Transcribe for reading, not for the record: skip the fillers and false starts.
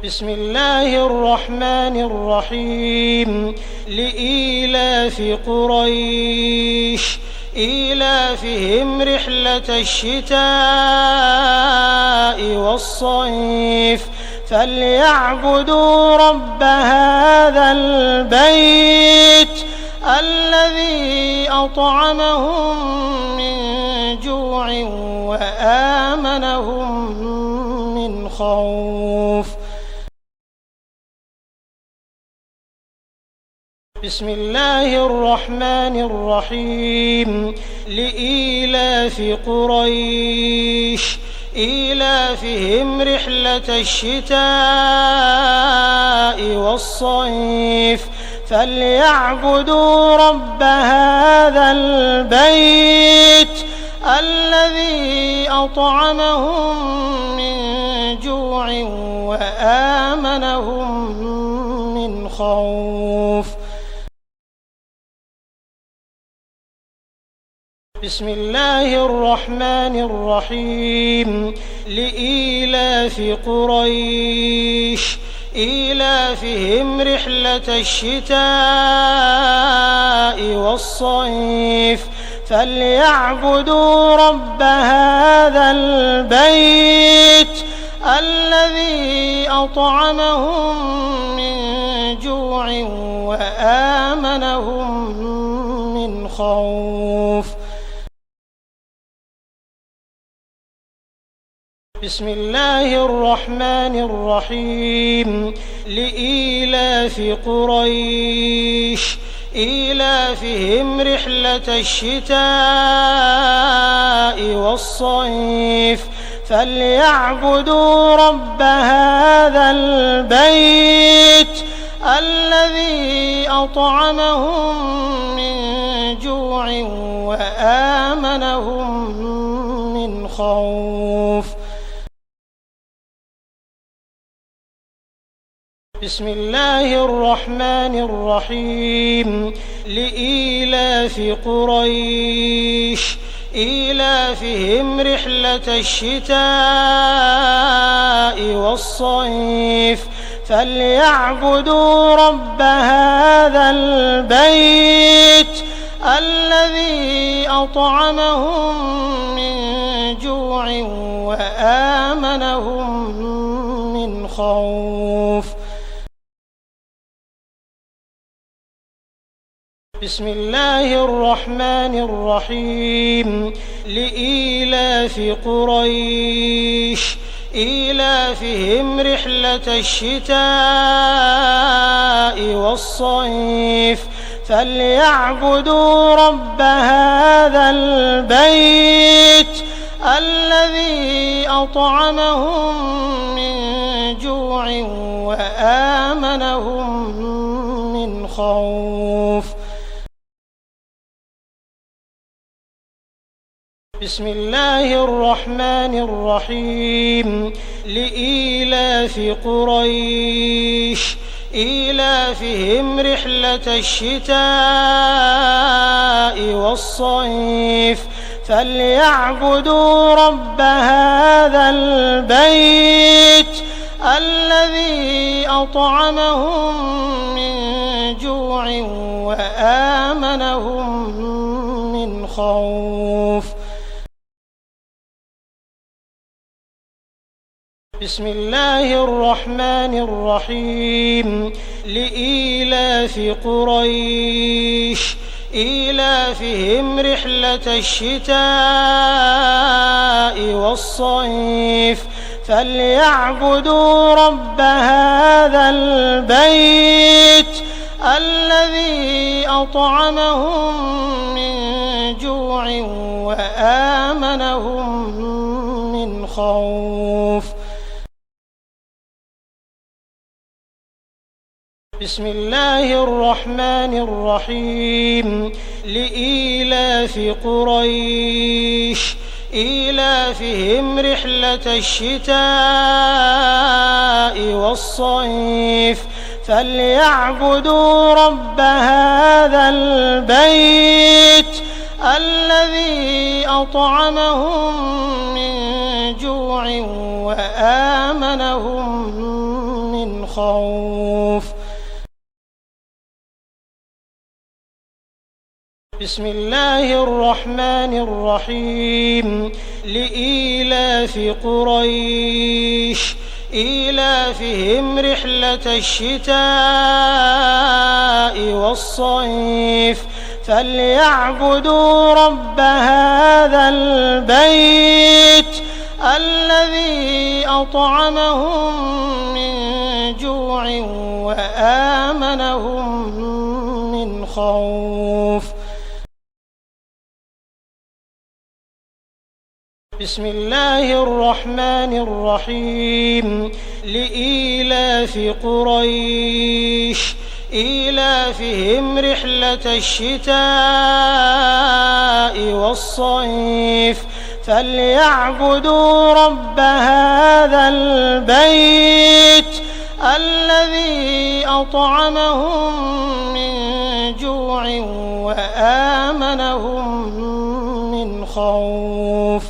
بسم الله الرحمن الرحيم لإيلاف قريش إيلافهم رحلة الشتاء والصيف فليعبدوا رب هذا البيت الذي أطعمهم من جوع وآمنهم من خوف. بسم الله الرحمن الرحيم لإيلاف قريش إيلافهم رحلة الشتاء والصيف فليعبدوا رب هذا البيت الذي أطعمهم من جوع وآمنهم من خوف. بسم الله الرحمن الرحيم لإيلاف قريش إيلافهم رحلة الشتاء والصيف فليعبدوا رب هذا البيت الذي أطعمهم من جوع وآمنهم من خوف. بسم الله الرحمن الرحيم لإيلاف قريش إيلافهم رحلة الشتاء والصيف فليعبدوا رب هذا البيت الذي أطعمهم من جوع وآمنهم من خوف. بسم الله الرحمن الرحيم لإيلاف قريش إيلافهم رحلة الشتاء والصيف فليعبدوا رب هذا البيت الذي أطعمهم من جوع وآمنهم من خوف. بسم الله الرحمن الرحيم لإيلاف قريش إيلافهم رحلة الشتاء والصيف فليعبدوا رب هذا البيت الذي أطعمهم من جوع وآمنهم من خوف. بسم الله الرحمن الرحيم لإيلاف قريش إيلافهم رحلة الشتاء والصيف فليعبدوا رب هذا البيت الذي أطعمهم من جوع وآمنهم من خوف. بسم الله الرحمن الرحيم لإيلاف قريش إيلافهم رحلة الشتاء والصيف فليعبدوا رب هذا البيت الذي أطعمهم من جوع وآمنهم من خوف. بسم الله الرحمن الرحيم لإيلاف قريش إيلافهم رحلة الشتاء والصيف فليعبدوا رب هذا البيت الذي أطعمهم من جوع وآمنهم من خوف. بسم الله الرحمن الرحيم. لإيلاف قريش إيلافهم رحلة الشتاء والصيف فليعبدوا رب هذا البيت الذي أطعمهم من جوع وآمنهم من خوف. بسم الله الرحمن الرحيم. لإيلاف قريش إيلافهم رحلة الشتاء والصيف فليعبدوا رب هذا البيت الذي أطعمهم من جوع وآمنهم من خوف.